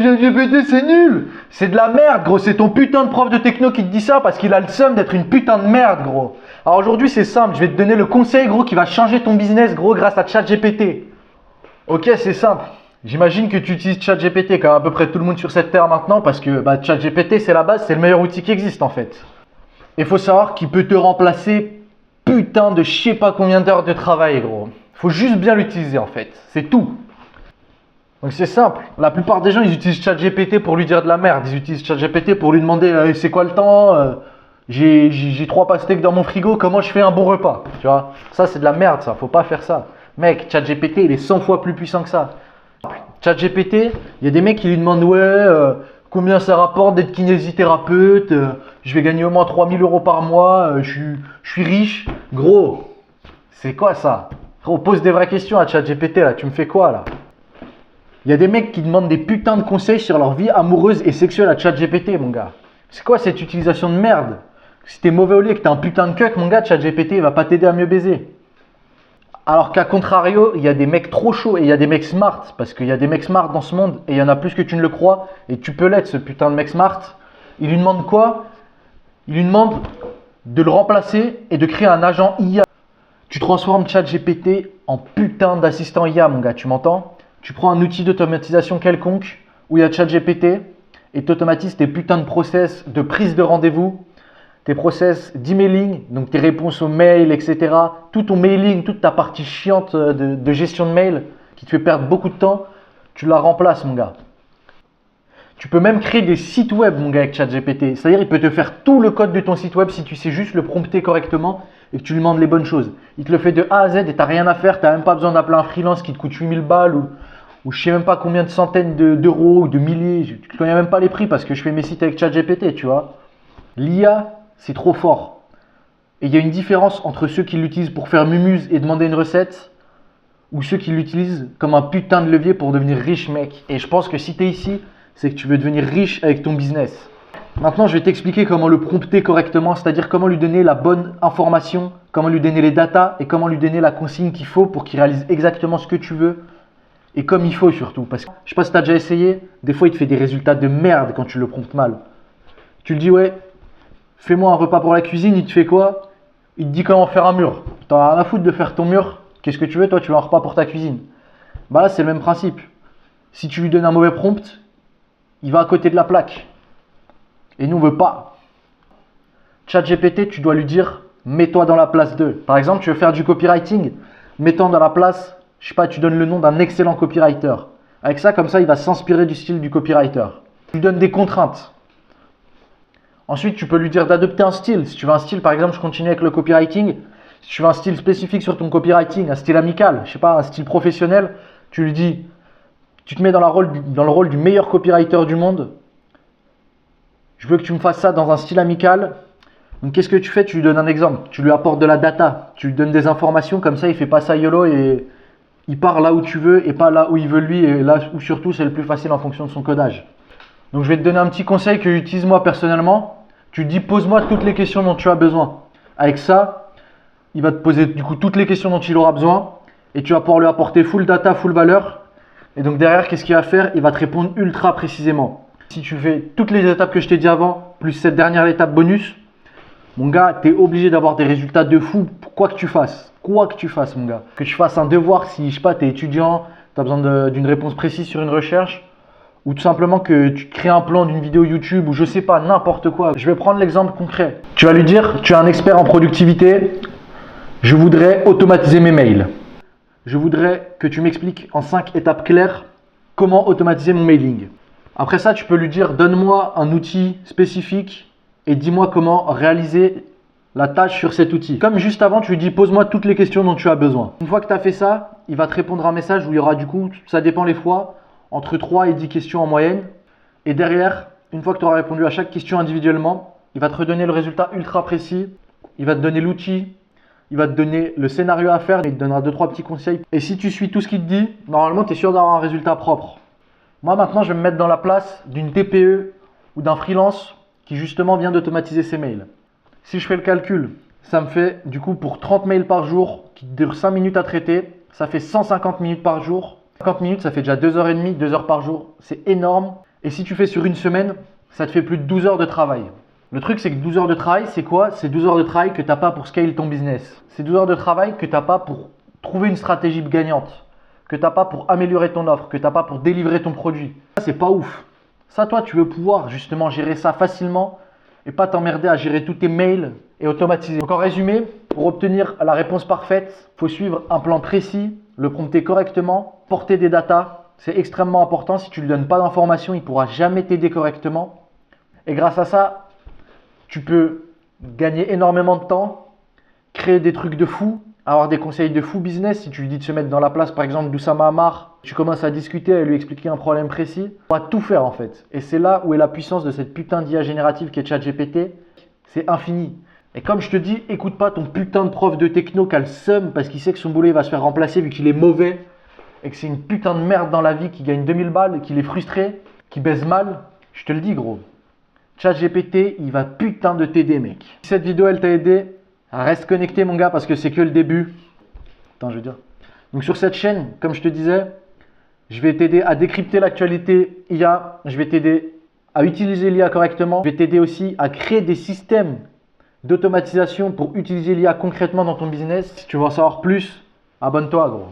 ChatGPT c'est nul. C'est de la merde, gros. C'est ton putain de prof de techno qui te dit ça parce qu'il a le seum d'être une putain de merde, gros. Alors aujourd'hui, c'est simple. Je vais te donner le conseil, gros, qui va changer ton business, gros, grâce à ChatGPT. Ok, c'est simple. J'imagine que tu utilises ChatGPT comme à peu près tout le monde sur cette terre maintenant parce que ChatGPT, c'est la base, c'est le meilleur outil qui existe en fait. Il faut savoir qu'il peut te remplacer putain de je sais pas combien d'heures de travail, gros. Faut juste bien l'utiliser en fait. C'est tout. Donc c'est simple, la plupart des gens ils utilisent ChatGPT pour lui dire de la merde, ils utilisent ChatGPT pour lui demander c'est quoi le temps, j'ai 3 pastèques dans mon frigo, comment je fais un bon repas, tu vois. Ça c'est de la merde ça, faut pas faire ça. Mec, ChatGPT il est 100 fois plus puissant que ça. ChatGPT, il y a des mecs qui lui demandent combien ça rapporte d'être kinésithérapeute, je vais gagner au moins 3000 € par mois, je suis riche. Gros, c'est quoi ça? Gros, pose des vraies questions à ChatGPT là, tu me fais quoi là? Il y a des mecs qui demandent des putains de conseils sur leur vie amoureuse et sexuelle à ChatGPT, mon gars. C'est quoi cette utilisation de merde? Si t'es mauvais au lit et que t'es un putain de cuck, mon gars, ChatGPT il va pas t'aider à mieux baiser. Alors qu'à contrario, il y a des mecs trop chauds et il y a des mecs smart. Parce qu'il y a des mecs smart dans ce monde et il y en a plus que tu ne le crois. Et tu peux l'être, ce putain de mec smart. Il lui demande quoi? Il lui demande de le remplacer et de créer un agent IA. Tu transformes ChatGPT en putain d'assistant IA, mon gars, tu m'entends? Tu prends un outil d'automatisation quelconque où il y a ChatGPT et tu automatises tes putains de process de prise de rendez-vous, tes process d'emailing, donc tes réponses aux mails, etc. Tout ton mailing, toute ta partie chiante de gestion de mail qui te fait perdre beaucoup de temps, tu la remplaces, mon gars. Tu peux même créer des sites web, mon gars, avec ChatGPT. C'est-à-dire, il peut te faire tout le code de ton site web si tu sais juste le prompter correctement et que tu lui demandes les bonnes choses. Il te le fait de A à Z et tu n'as rien à faire. Tu n'as même pas besoin d'appeler un freelance qui te coûte 8000 balles ou je ne sais même pas combien de centaines d'euros ou de milliers. Je ne connais même pas les prix parce que je fais mes sites avec ChatGPT, tu vois. L'IA, c'est trop fort. Et il y a une différence entre ceux qui l'utilisent pour faire mumuse et demander une recette ou ceux qui l'utilisent comme un putain de levier pour devenir riche, mec. Et je pense que si tu es ici, c'est que tu veux devenir riche avec ton business. Maintenant, je vais t'expliquer comment le prompter correctement, c'est-à-dire comment lui donner la bonne information, comment lui donner les datas et comment lui donner la consigne qu'il faut pour qu'il réalise exactement ce que tu veux et comme il faut surtout. Parce que je sais pas si tu as déjà essayé, des fois il te fait des résultats de merde quand tu le promptes mal. Tu lui dis ouais, fais-moi un repas pour la cuisine, il te fait quoi? Il te dit comment faire un mur. T'en as rien à foutre de faire ton mur, qu'est-ce que tu veux? Toi, tu veux un repas pour ta cuisine. Bah là, c'est le même principe. Si tu lui donnes un mauvais prompt, il va à côté de la plaque. Et nous, on ne veut pas. ChatGPT, tu dois lui dire mets-toi dans la place d'eux. Par exemple, tu veux faire du copywriting, mets-toi dans la place, je sais pas, tu donnes le nom d'un excellent copywriter. Avec ça, comme ça, il va s'inspirer du style du copywriter. Tu lui donnes des contraintes. Ensuite, tu peux lui dire d'adopter un style. Si tu veux un style, par exemple, je continue avec le copywriting. Si tu veux un style spécifique sur ton copywriting, un style amical, je sais pas, un style professionnel, tu lui dis, tu te mets dans le rôle du meilleur copywriter du monde. Je veux que tu me fasses ça dans un style amical. Donc, qu'est-ce que tu fais? Tu lui donnes un exemple. Tu lui apportes de la data. Tu lui donnes des informations. Comme ça, il ne fait pas ça YOLO et il part là où tu veux et pas là où il veut lui. Et là où surtout, c'est le plus facile en fonction de son codage. Donc, je vais te donner un petit conseil que j'utilise moi personnellement. Tu lui dis, pose-moi toutes les questions dont tu as besoin. Avec ça, il va te poser du coup toutes les questions dont il aura besoin. Et tu vas pouvoir lui apporter full data, full valeur. Et donc, derrière, qu'est-ce qu'il va faire? Il va te répondre ultra précisément. Si tu fais toutes les étapes que je t'ai dit avant, plus cette dernière étape bonus, mon gars, tu es obligé d'avoir des résultats de fou, quoi que tu fasses. Quoi que tu fasses, mon gars. Que tu fasses un devoir si, je sais pas, tu es étudiant, tu as besoin d'une réponse précise sur une recherche, ou tout simplement que tu crées un plan d'une vidéo YouTube, ou je sais pas, n'importe quoi. Je vais prendre l'exemple concret. Tu vas lui dire, tu es un expert en productivité, je voudrais automatiser mes mails. Je voudrais que tu m'expliques en 5 étapes claires comment automatiser mon mailing. Après ça, tu peux lui dire, donne-moi un outil spécifique et dis-moi comment réaliser la tâche sur cet outil. Comme juste avant, tu lui dis, pose-moi toutes les questions dont tu as besoin. Une fois que tu as fait ça, il va te répondre un message où il y aura du coup, ça dépend les fois, entre 3 et 10 questions en moyenne. Et derrière, une fois que tu auras répondu à chaque question individuellement, il va te redonner le résultat ultra précis. Il va te donner l'outil, il va te donner le scénario à faire et il te donnera 2-3 petits conseils. Et si tu suis tout ce qu'il te dit, normalement, tu es sûr d'avoir un résultat propre. Moi, maintenant, je vais me mettre dans la place d'une TPE ou d'un freelance qui justement vient d'automatiser ses mails. Si je fais le calcul, ça me fait du coup pour 30 mails par jour qui durent 5 minutes à traiter, ça fait 150 minutes par jour 50 minutes, ça fait déjà 2h30, 2 heures par jour. C'est énorme. Et si tu fais sur une semaine, ça te fait plus de 12 heures de travail. Le truc, c'est que 12 heures de travail, c'est quoi? C'est 12 heures de travail que tu n'as pas pour scale ton business. C'est 12 heures de travail que tu n'as pas pour trouver une stratégie gagnante, que tu n'as pas pour améliorer ton offre, que tu n'as pas pour délivrer ton produit. Ça, c'est pas ouf. Ça, toi, tu veux pouvoir justement gérer ça facilement et pas t'emmerder à gérer tous tes mails et automatiser. Donc en résumé, pour obtenir la réponse parfaite, il faut suivre un plan précis, le prompter correctement, porter des datas. C'est extrêmement important. Si tu ne lui donnes pas d'informations, il ne pourra jamais t'aider correctement. Et grâce à ça, tu peux gagner énormément de temps, créer des trucs de fou, avoir des conseils de fou business. Si tu lui dis de se mettre dans la place, par exemple, d'Oussama Ammar, tu commences à discuter et lui expliquer un problème précis, tu vas tout faire en fait. Et c'est là où est la puissance de cette putain d'IA générative qui est ChatGPT. C'est infini. Et comme je te dis, écoute pas ton putain de prof de techno qui a le seum parce qu'il sait que son boulot va se faire remplacer vu qu'il est mauvais et que c'est une putain de merde dans la vie, qui gagne 2000 balles, qu'il est frustré, qui baise mal. Je te le dis gros. ChatGPT, il va putain de t'aider mec. Si cette vidéo elle t'a aidé, reste connecté mon gars parce que c'est que le début. Attends, je veux dire. Donc sur cette chaîne, comme je te disais, je vais t'aider à décrypter l'actualité IA. Je vais t'aider à utiliser l'IA correctement. Je vais t'aider aussi à créer des systèmes d'automatisation pour utiliser l'IA concrètement dans ton business. Si tu veux en savoir plus, abonne-toi gros.